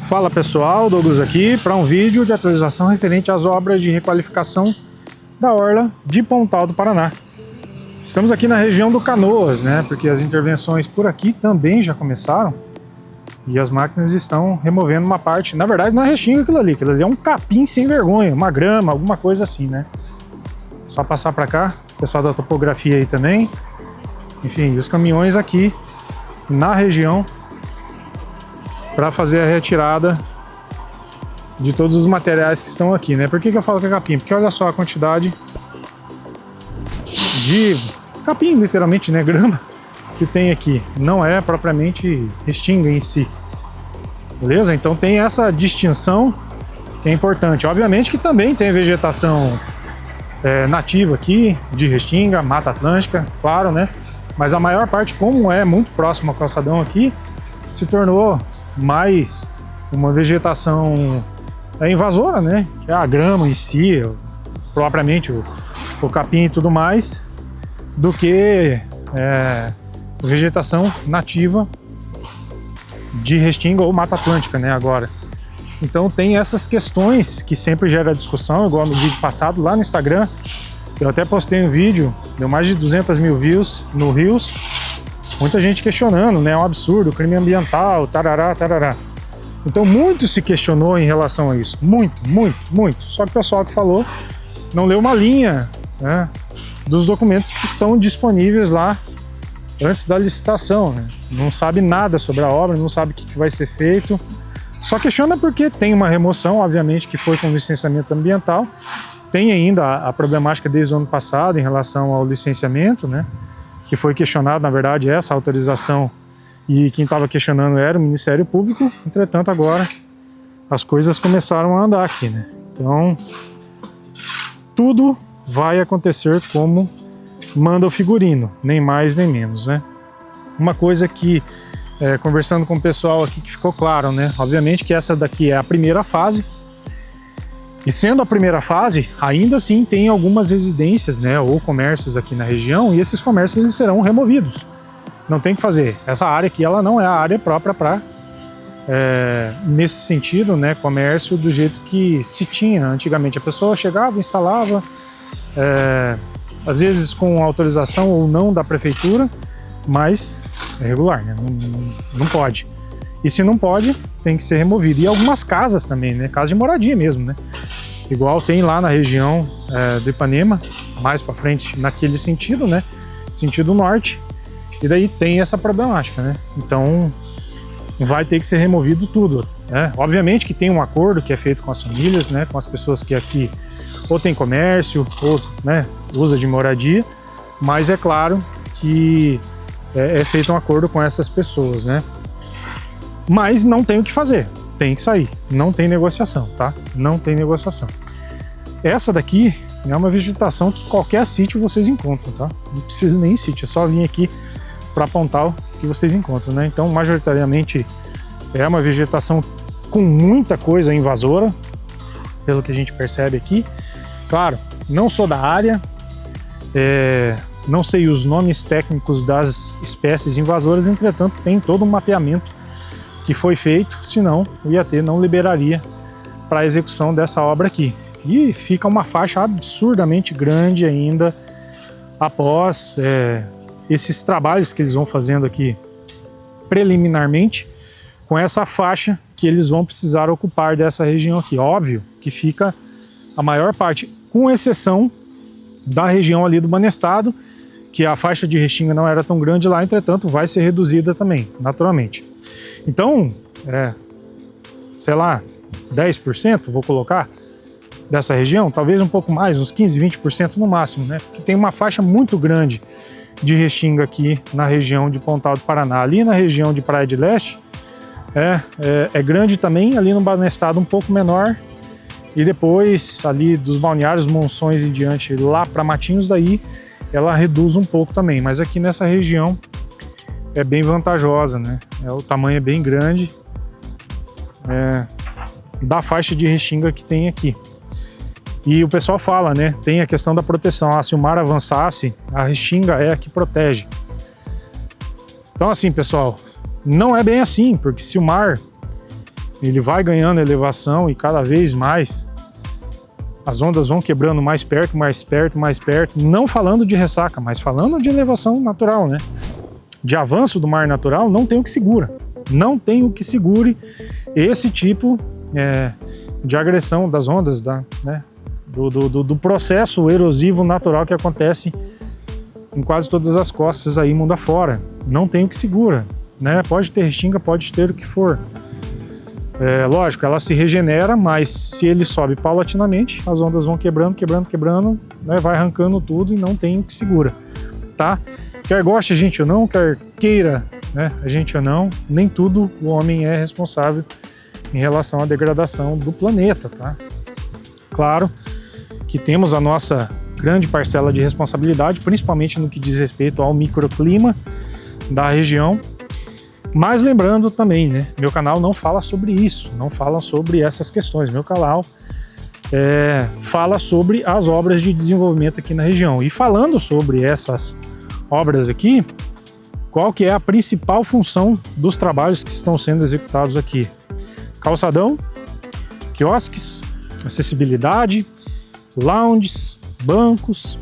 Fala pessoal, Douglas aqui para um vídeo de atualização referente às obras de requalificação da orla de Pontal do Paraná. Estamos aqui na região do Canoas, né? Porque as intervenções por aqui também já começaram e as máquinas estão removendo uma parte. Na verdade não é restinga aquilo ali é um capim sem vergonha, uma grama, alguma coisa assim, né? Só passar para cá, pessoal da topografia aí também. Enfim, os caminhões aqui na região para fazer a retirada de todos os materiais que estão aqui, né? Por que eu falo que é capim? Porque olha só a quantidade de capim, literalmente, né? Grama que tem aqui. Não é propriamente restinga em si. Beleza? Então tem essa distinção que é importante. Obviamente que também tem vegetação nativa aqui, de restinga, Mata Atlântica, claro, né? Mas a maior parte, como é muito próximo ao calçadão aqui, se tornou mais uma vegetação invasora, né? Que é a grama em si, propriamente o capim e tudo mais, do que vegetação nativa de restinga ou Mata Atlântica, né? Agora. Então tem essas questões que sempre gera discussão, igual no vídeo passado lá no Instagram. Eu até postei um vídeo, deu mais de 200 mil views no Reels. Muita gente questionando, né? É um absurdo, crime ambiental, tarará, tarará. Então muito se questionou em relação a isso. Muito. Só que o pessoal que falou não leu uma linha, né, dos documentos que estão disponíveis lá antes da licitação, né? Não sabe nada sobre a obra, não sabe o que vai ser feito. Só questiona porque tem uma remoção, obviamente, que foi com licenciamento ambiental. Tem ainda a problemática desde o ano passado em relação ao licenciamento, né? Que foi questionado, na verdade, essa autorização, e quem estava questionando era o Ministério Público. Entretanto, agora as coisas começaram a andar aqui, né? Então, tudo vai acontecer como manda o figurino, nem mais nem menos, né? Uma coisa que, conversando com o pessoal aqui, que ficou claro, né? Obviamente que essa daqui é a primeira fase, e sendo a primeira fase, ainda assim tem algumas residências, né, ou comércios aqui na região, e esses comércios eles serão removidos. Não tem o que fazer. Essa área aqui ela não é a área própria para, nesse sentido, né, comércio do jeito que se tinha antigamente. A pessoa chegava, instalava, às vezes com autorização ou não da prefeitura, mas é regular, né, não pode. E se não pode, tem que ser removido. E algumas casas também, né? Casas de moradia mesmo, né? Igual tem lá na região do Ipanema, mais para frente naquele sentido, né? Sentido norte. E daí tem essa problemática, né? Então vai ter que ser removido tudo, né? Obviamente que tem um acordo que é feito com as famílias, né? Com as pessoas que aqui ou tem comércio ou, né, usa de moradia. Mas é claro que é feito um acordo com essas pessoas, né? Mas não tem o que fazer, tem que sair, não tem negociação, tá? Não tem negociação. Essa daqui é uma vegetação que qualquer sítio vocês encontram, tá? Não precisa nem sítio, é só vir aqui para Pontal que vocês encontram, né? Então, majoritariamente é uma vegetação com muita coisa invasora, pelo que a gente percebe aqui. Claro, não sou da área, não sei os nomes técnicos das espécies invasoras, entretanto tem todo um mapeamento que foi feito, senão o IAT não liberaria para a execução dessa obra aqui. E fica uma faixa absurdamente grande ainda após esses trabalhos que eles vão fazendo aqui preliminarmente, com essa faixa que eles vão precisar ocupar dessa região aqui. Óbvio que fica a maior parte, com exceção da região ali do Banestado, que a faixa de restinga não era tão grande lá, entretanto vai ser reduzida também, naturalmente. Então, sei lá, 10% vou colocar dessa região, talvez um pouco mais, uns 15, 20% no máximo, né? Porque tem uma faixa muito grande de restinga aqui na região de Pontal do Paraná. Ali na região de Praia de Leste é grande também, ali no Banestado um pouco menor, e depois ali dos balneários Monções em diante, lá para Matinhos, daí ela reduz um pouco também, mas aqui nessa região é bem vantajosa, né? O tamanho é bem grande da faixa de restinga que tem aqui. E o pessoal fala, né? Tem a questão da proteção. Se o mar avançasse, a restinga é a que protege. Então assim, pessoal, não é bem assim, porque se o mar ele vai ganhando elevação e cada vez mais as ondas vão quebrando mais perto, mais perto, mais perto, não falando de ressaca, mas falando de elevação natural, né? De avanço do mar natural, não tem o que segura. Não tem o que segure esse tipo de agressão das ondas, né? do processo erosivo natural que acontece em quase todas as costas aí mundo afora. Não tem o que segura, né? Pode ter restinga, pode ter o que for. Lógico, ela se regenera, mas se ele sobe paulatinamente, as ondas vão quebrando, quebrando, quebrando, né? Vai arrancando tudo e não tem o que segura, tá? Quer goste a gente ou não, quer queira, né, a gente ou não, nem tudo o homem é responsável em relação à degradação do planeta, tá? Claro que temos a nossa grande parcela de responsabilidade, principalmente no que diz respeito ao microclima da região, mas lembrando também, né, meu canal não fala sobre isso, não fala sobre essas questões, meu canal fala sobre as obras de desenvolvimento aqui na região. E falando sobre essas obras aqui, qual que é a principal função dos trabalhos que estão sendo executados aqui? Calçadão, quiosques, acessibilidade, lounges, bancos,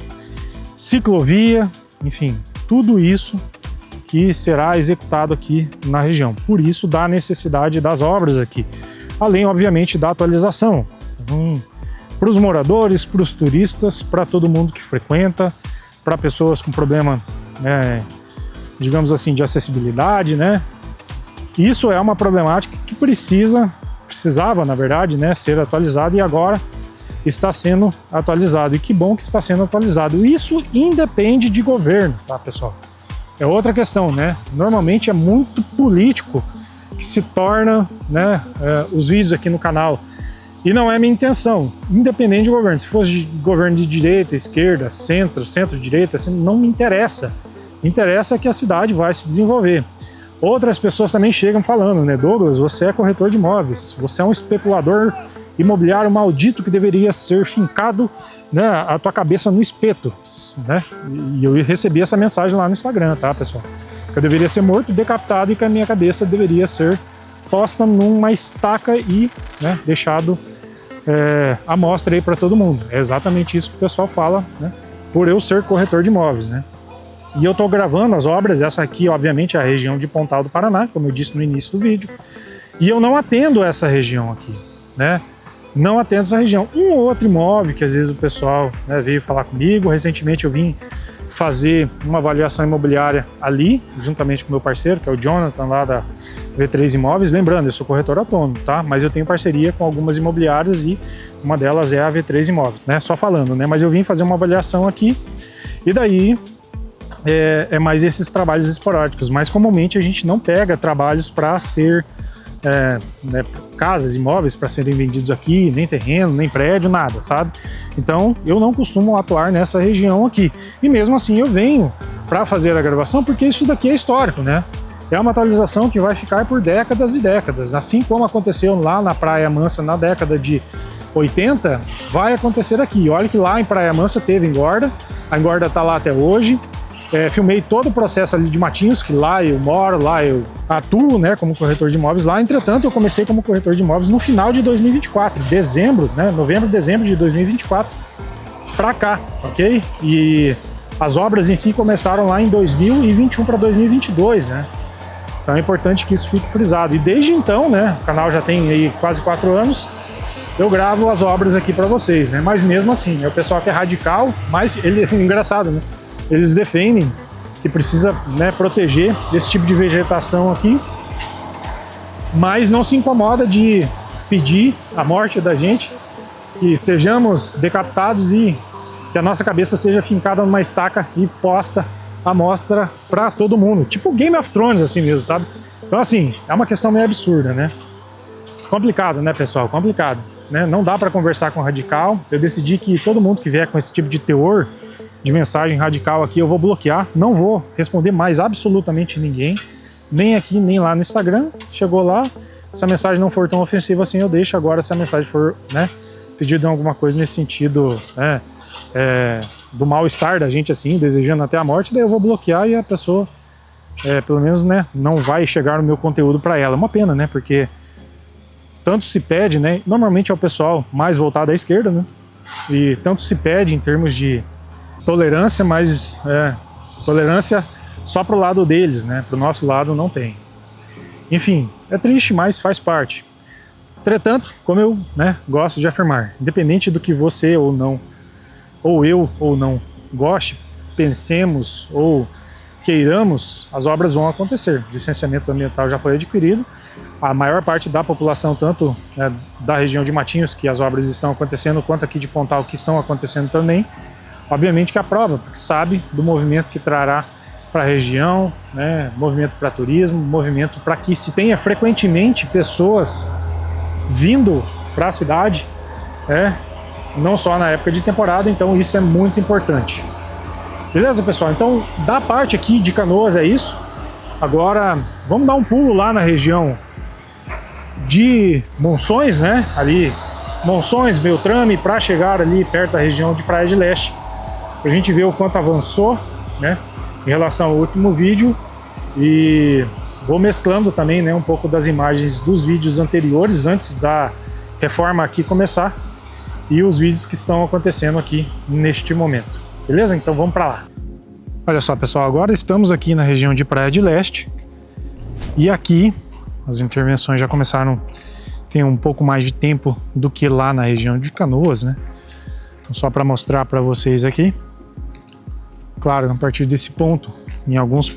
ciclovia, enfim, tudo isso que será executado aqui na região. Por isso da necessidade das obras aqui, além obviamente da atualização para os moradores, para os turistas, para todo mundo que frequenta, para pessoas com problema, digamos assim, de acessibilidade, né? Isso é uma problemática que precisava, na verdade, né, ser atualizada e agora está sendo atualizado. E que bom que está sendo atualizado. Isso independe de governo, tá, pessoal? É outra questão, né? Normalmente é muito político que se torna, né, os vídeos aqui no canal. E não é minha intenção, independente de governo. Se fosse de governo de direita, esquerda, centro-direita, assim, não me interessa. Interessa que a cidade vai se desenvolver. Outras pessoas também chegam falando, né, Douglas, você é corretor de imóveis, você é um especulador imobiliário maldito que deveria ser fincado, né, a tua cabeça no espeto, né? E eu recebi essa mensagem lá no Instagram, tá, pessoal? Eu deveria ser morto, decapitado e que a minha cabeça deveria ser posta numa estaca e, né, deixado à mostra aí para todo mundo. É exatamente isso que o pessoal fala, né, por eu ser corretor de imóveis, né? E eu estou gravando as obras, essa aqui obviamente é a região de Pontal do Paraná, como eu disse no início do vídeo, e eu não atendo essa região aqui, né? Não atendo essa região. Um ou outro imóvel que às vezes o pessoal, né, veio falar comigo. Recentemente eu vim fazer uma avaliação imobiliária ali, juntamente com meu parceiro, que é o Jonathan, lá da V3 Imóveis. Lembrando, eu sou corretor autônomo, tá? Mas eu tenho parceria com algumas imobiliárias e uma delas é a V3 Imóveis, né? Só falando, né? Mas eu vim fazer uma avaliação aqui e daí é mais esses trabalhos esporádicos. Mas comumente a gente não pega trabalhos para ser né, casas, imóveis para serem vendidos aqui, nem terreno, nem prédio, nada, sabe? Então eu não costumo atuar nessa região aqui. E mesmo assim eu venho para fazer a gravação porque isso daqui é histórico, né? É uma atualização que vai ficar por décadas e décadas. Assim como aconteceu lá na Praia Mansa na década de 80, vai acontecer aqui. Olha que lá em Praia Mansa teve engorda, a engorda tá lá até hoje. Filmei todo o processo ali de Matinhos, que lá eu moro, lá eu atuo, né, como corretor de imóveis lá. Entretanto, eu comecei como corretor de imóveis no final de 2024, dezembro, né, novembro, dezembro de 2024 para cá, ok? E as obras em si começaram lá em 2021 para 2022, né? Então é importante que isso fique frisado. E desde então, né, o canal já tem aí quase 4 anos, eu gravo as obras aqui para vocês, né? Mas mesmo assim, o pessoal que é radical, mas ele é engraçado, né? Eles defendem que precisa, né, proteger esse tipo de vegetação aqui, mas não se incomoda de pedir a morte da gente, que sejamos decapitados e que a nossa cabeça seja fincada numa estaca e posta à mostra para todo mundo. Tipo Game of Thrones, assim mesmo, sabe? Então, assim, é uma questão meio absurda, né? Complicado, né, pessoal? Complicado, né? Não dá para conversar com radical. Eu decidi que todo mundo que vier com esse tipo de teor, de mensagem radical aqui, eu vou bloquear. Não vou responder mais absolutamente ninguém, nem aqui, nem lá no Instagram. Chegou lá, se a mensagem não for tão ofensiva assim, eu deixo. Agora, se a mensagem for, né, pedido alguma coisa nesse sentido, né, do mal-estar da gente, assim, desejando até a morte, daí eu vou bloquear e a pessoa, pelo menos, né, não vai chegar no meu conteúdo para ela. É uma pena, né, porque tanto se pede, né? Normalmente é o pessoal mais voltado à esquerda, né? E tanto se pede em termos de tolerância, mas tolerância só pro lado deles, né? Pro nosso lado não tem. Enfim, é triste, mas faz parte. Entretanto, como eu, né, gosto de afirmar, independente do que você ou não, ou eu ou não goste, pensemos ou queiramos, as obras vão acontecer. O licenciamento ambiental já foi adquirido. A maior parte da população, tanto da região de Matinhos, que as obras estão acontecendo, quanto aqui de Pontal, que estão acontecendo também, obviamente que aprova, porque sabe do movimento que trará para a região, né, movimento para turismo, movimento para que se tenha frequentemente pessoas vindo para a cidade, não só na época de temporada, então isso é muito importante. Beleza, pessoal? Então, da parte aqui de Canoas é isso. Agora, vamos dar um pulo lá na região de Monções, né? Ali, Monções, Beltrame, para chegar ali perto da região de Praia de Leste. A gente vê o quanto avançou, né, em relação ao último vídeo. E vou mesclando também, né, um pouco das imagens dos vídeos anteriores, antes da reforma aqui começar, e os vídeos que estão acontecendo aqui neste momento. Beleza? Então vamos para lá. Olha só, pessoal, agora estamos aqui na região de Praia de Leste. E aqui as intervenções já começaram, tem um pouco mais de tempo do que lá na região de Canoas, né? Então só para mostrar para vocês aqui. Claro, a partir desse ponto, em alguns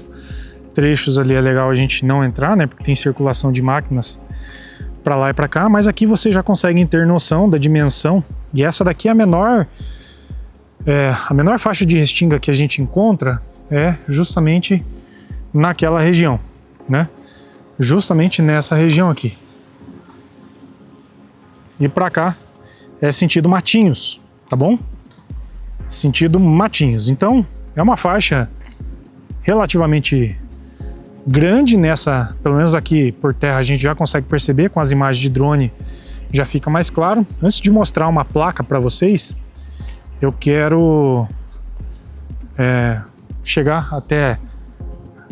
trechos ali é legal a gente não entrar, né? Porque tem circulação de máquinas para lá e para cá, mas aqui você já consegue ter noção da dimensão. E essa daqui é a menor faixa de restinga que a gente encontra é justamente naquela região, né? Justamente nessa região aqui. E para cá é sentido Matinhos, tá bom? Sentido Matinhos. Então é uma faixa relativamente grande nessa, pelo menos aqui por terra a gente já consegue perceber, com as imagens de drone já fica mais claro. Antes de mostrar uma placa para vocês, eu quero chegar até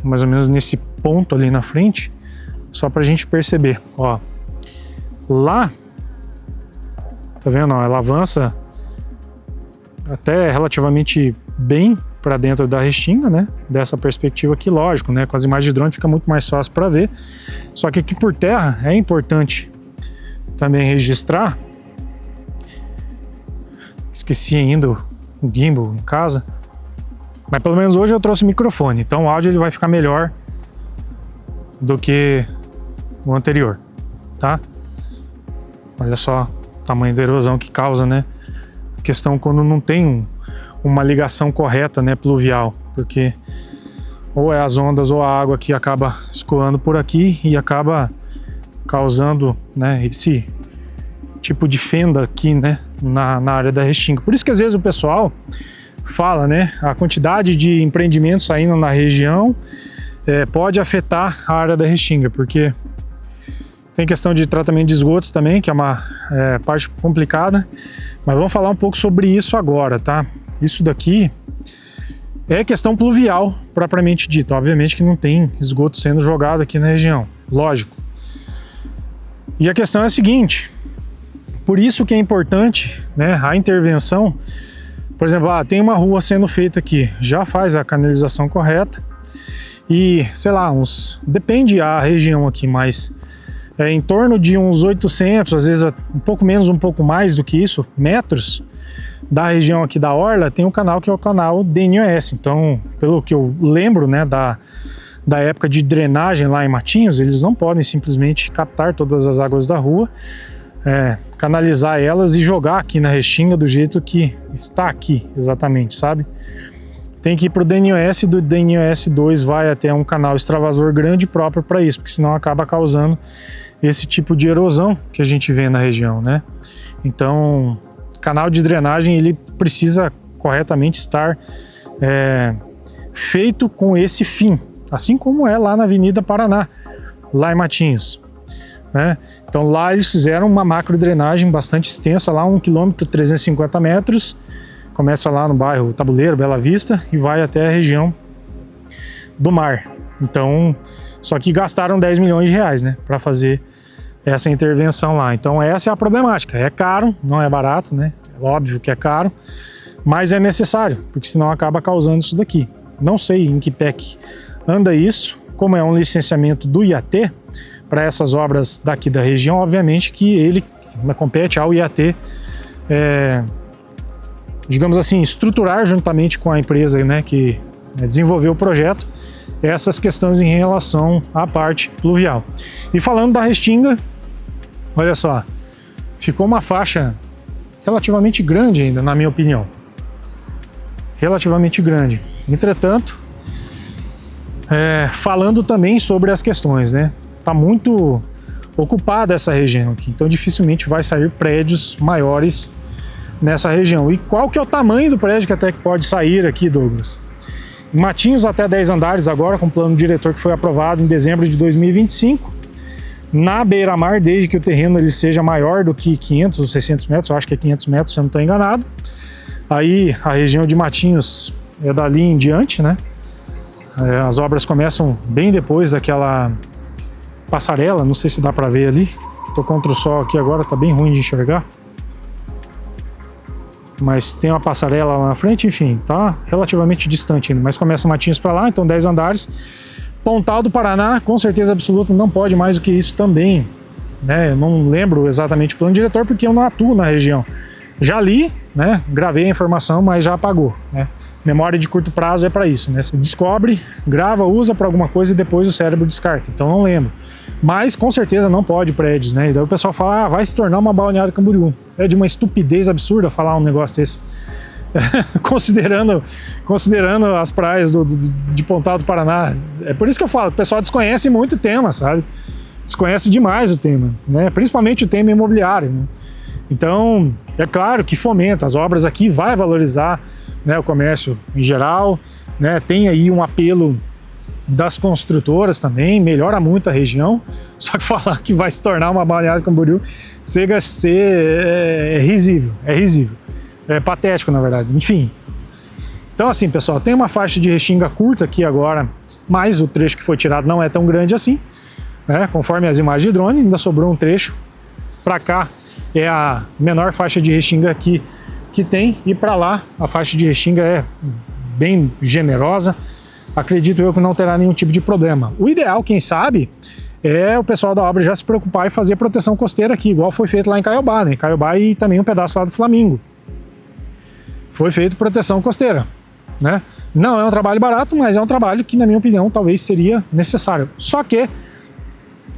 mais ou menos nesse ponto ali na frente, só para a gente perceber. Ó, lá, tá vendo? Ó, ela avança até relativamente bem para dentro da restinga, né? Dessa perspectiva aqui, lógico, né? Com as imagens de drone fica muito mais fácil para ver. Só que aqui por terra é importante também registrar. Esqueci ainda o gimbal em casa, mas pelo menos hoje eu trouxe o microfone, então o áudio ele vai ficar melhor do que o anterior, tá? Olha só o tamanho da erosão que causa, né? A questão quando não tem uma ligação correta, né, pluvial, porque ou é as ondas ou a água que acaba escoando por aqui e acaba causando, né, esse tipo de fenda aqui, né, na área da restinga. Por isso que às vezes o pessoal fala, né, a quantidade de empreendimentos saindo na região pode afetar a área da restinga, porque tem questão de tratamento de esgoto também, que é uma parte complicada, mas vamos falar um pouco sobre isso agora, tá? Isso daqui é questão pluvial propriamente dita. Obviamente que não tem esgoto sendo jogado aqui na região, lógico. E a questão é a seguinte, por isso que é importante, né, a intervenção. Por exemplo, tem uma rua sendo feita aqui, já faz a canalização correta e, sei lá, depende a região aqui, mas em torno de uns 800, às vezes um pouco menos, um pouco mais do que isso, metros da região aqui da Orla, tem um canal que é o canal DNOS. Então, pelo que eu lembro, né, da época de drenagem lá em Matinhos, eles não podem simplesmente captar todas as águas da rua, canalizar elas e jogar aqui na restinga do jeito que está aqui, exatamente, sabe? Tem que ir para o DNOS, do DNOS 2 vai até um canal extravasor grande próprio para isso, porque senão acaba causando esse tipo de erosão que a gente vê na região, né? Então, canal de drenagem ele precisa corretamente estar feito com esse fim, assim como é lá na Avenida Paraná, lá em Matinhos, né? Então lá eles fizeram uma macro drenagem bastante extensa, lá 1 km 350 metros, começa lá no bairro Tabuleiro, Bela Vista e vai até a região do mar. Então, só que gastaram 10 milhões de reais, né, para fazer essa intervenção lá. Então essa é a problemática, é caro, não é barato, né? É óbvio que é caro, mas é necessário, porque senão acaba causando isso daqui. Não sei em que pé que anda isso, como é um licenciamento do IAT, para essas obras daqui da região, obviamente que ele compete ao IAT, digamos assim, estruturar juntamente com a empresa, né, que desenvolveu o projeto, essas questões em relação à parte pluvial. E falando da Restinga, olha só, ficou uma faixa relativamente grande ainda, na minha opinião. Relativamente grande. Entretanto, falando também sobre as questões, né? Tá muito ocupada essa região aqui, então dificilmente vai sair prédios maiores nessa região. E qual que é o tamanho do prédio que até que pode sair aqui, Douglas? Matinhos até 10 andares agora, com o plano diretor que foi aprovado em dezembro de 2025. Na beira-mar, desde que o terreno ele seja maior do que 500 ou 600 metros, eu acho que é 500 metros, se eu não estou enganado. Aí a região de Matinhos é dali em diante, né? As obras começam bem depois daquela passarela, não sei se dá para ver ali. Tô contra o sol aqui agora, tá bem ruim de enxergar. Mas tem uma passarela lá na frente, enfim, tá relativamente distante ainda, mas começa Matinhos para lá, então 10 andares. Pontal do Paraná, com certeza absoluta, não pode mais do que isso também, né? Eu não lembro exatamente o plano diretor porque eu não atuo na região. Já li, né? Gravei a informação, mas já apagou, né? Memória de curto prazo é para isso, né? Você descobre, grava, usa para alguma coisa e depois o cérebro descarta. Então não lembro. Mas com certeza não pode prédios, né? E daí o pessoal fala, vai se tornar uma Balneário Camboriú. É de uma estupidez absurda falar um negócio desse. considerando as praias de Pontal do Paraná. É por isso que eu falo, o pessoal desconhece muito o tema, sabe? Desconhece demais o tema, né? Principalmente o tema imobiliário, né? Então, é claro que fomenta, as obras aqui vai valorizar, né, o comércio em geral, né? Tem aí um apelo das construtoras também, melhora muito a região, só que falar que vai se tornar uma Balneário Camboriú chega a ser risível, é patético na verdade, enfim. Então assim, pessoal, tem uma faixa de Restinga curta aqui agora, mas o trecho que foi tirado não é tão grande assim, né? Conforme as imagens de drone, ainda sobrou um trecho. Para cá é a menor faixa de Restinga aqui que tem, e para lá a faixa de Restinga é bem generosa. Acredito eu que não terá nenhum tipo de problema. O ideal, quem sabe, é o pessoal da obra já se preocupar e fazer proteção costeira aqui, igual foi feito lá em Caiobá, né? Caiobá e também um pedaço lá do Flamingo. Foi feito proteção costeira, né? Não é um trabalho barato, mas é um trabalho que, na minha opinião, talvez seria necessário. Só que,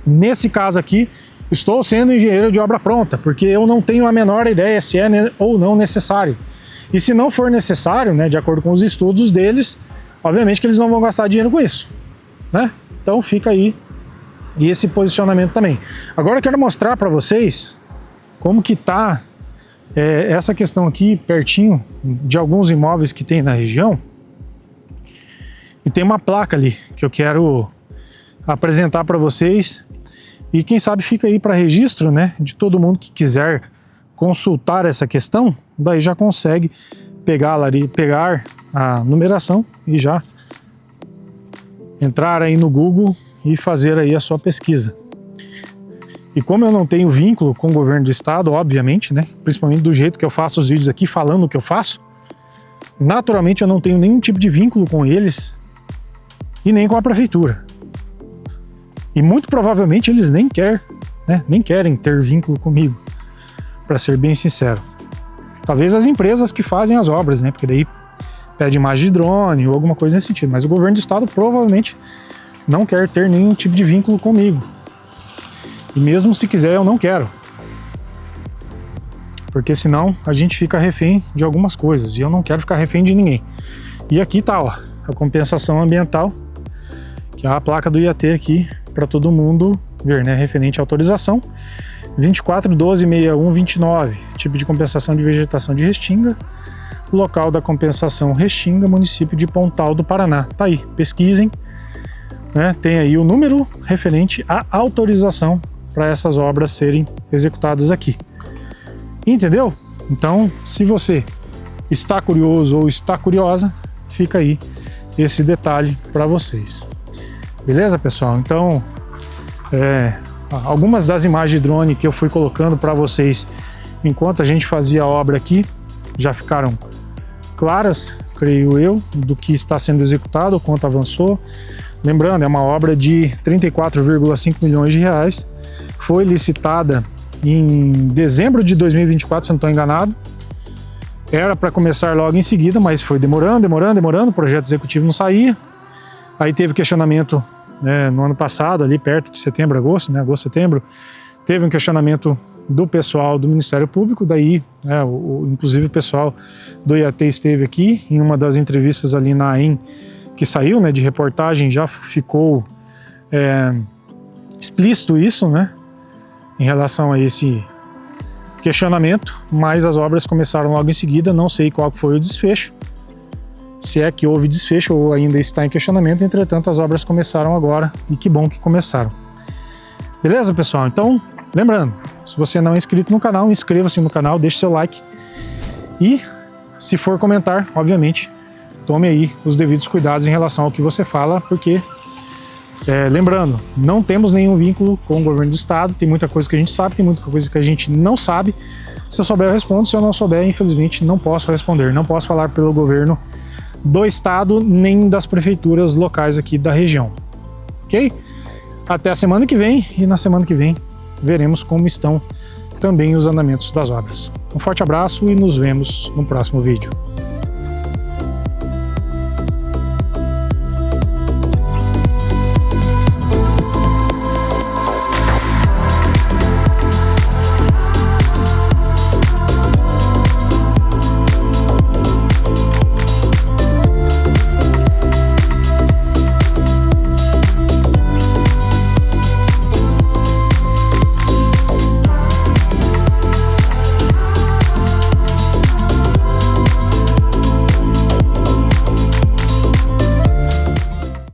nesse caso aqui, estou sendo engenheiro de obra pronta, porque eu não tenho a menor ideia se é ou não necessário. E se não for necessário, né, de acordo com os estudos deles, obviamente que eles não vão gastar dinheiro com isso, né? Então fica aí esse posicionamento também. Agora eu quero mostrar para vocês como que tá essa questão aqui pertinho de alguns imóveis que tem na região. E tem uma placa ali que eu quero apresentar para vocês. E quem sabe fica aí para registro, né, de todo mundo que quiser consultar essa questão, daí já consegue pegar a numeração e já entrar aí no Google e fazer aí a sua pesquisa. E como eu não tenho vínculo com o governo do estado, obviamente, né, principalmente do jeito que eu faço os vídeos aqui falando o que eu faço, naturalmente eu não tenho nenhum tipo de vínculo com eles e nem com a prefeitura. E muito provavelmente eles nem querem ter vínculo comigo, para ser bem sincero. Talvez as empresas que fazem as obras, né, porque daí pede imagem de drone ou alguma coisa nesse sentido, mas o governo do estado provavelmente não quer ter nenhum tipo de vínculo comigo. E mesmo se quiser, eu não quero. Porque senão a gente fica refém de algumas coisas, e eu não quero ficar refém de ninguém. E aqui tá, ó, a compensação ambiental, que é a placa do IAT aqui, para todo mundo ver, né, referente à autorização. 24.12.61.29, tipo de compensação de vegetação de Restinga, local da compensação Restinga, município de Pontal do Paraná. Tá aí, pesquisem, né? Tem aí o número referente à autorização para essas obras serem executadas aqui. Entendeu? Então, se você está curioso ou está curiosa, fica aí esse detalhe para vocês. Beleza, pessoal? Então, algumas das imagens de drone que eu fui colocando para vocês enquanto a gente fazia a obra aqui já ficaram claras, creio eu, do que está sendo executado, o quanto avançou. Lembrando, é uma obra de 34,5 milhões de reais, foi licitada em dezembro de 2024, se não estou enganado. Era para começar logo em seguida, mas foi demorando, o projeto executivo não saía. Aí teve questionamento no ano passado, ali perto de setembro, agosto, agosto, setembro, teve um questionamento do pessoal do Ministério Público, daí, inclusive o pessoal do IAT esteve aqui, em uma das entrevistas ali na AEM, que saiu, de reportagem, já ficou explícito isso, em relação a esse questionamento, mas as obras começaram logo em seguida, não sei qual foi o desfecho, se é que houve desfecho ou ainda está em questionamento, entretanto as obras começaram agora e que bom que começaram. Beleza, pessoal? Então, lembrando, se você não é inscrito no canal, inscreva-se no canal, deixe seu like e, se for comentar, obviamente, tome aí os devidos cuidados em relação ao que você fala, porque, lembrando, não temos nenhum vínculo com o governo do estado, tem muita coisa que a gente sabe, tem muita coisa que a gente não sabe. Se eu souber, eu respondo, se eu não souber, infelizmente, não posso responder, não posso falar pelo governo do estado, nem das prefeituras locais aqui da região, ok? Até a semana que vem, e na semana que vem veremos como estão também os andamentos das obras. Um forte abraço e nos vemos no próximo vídeo.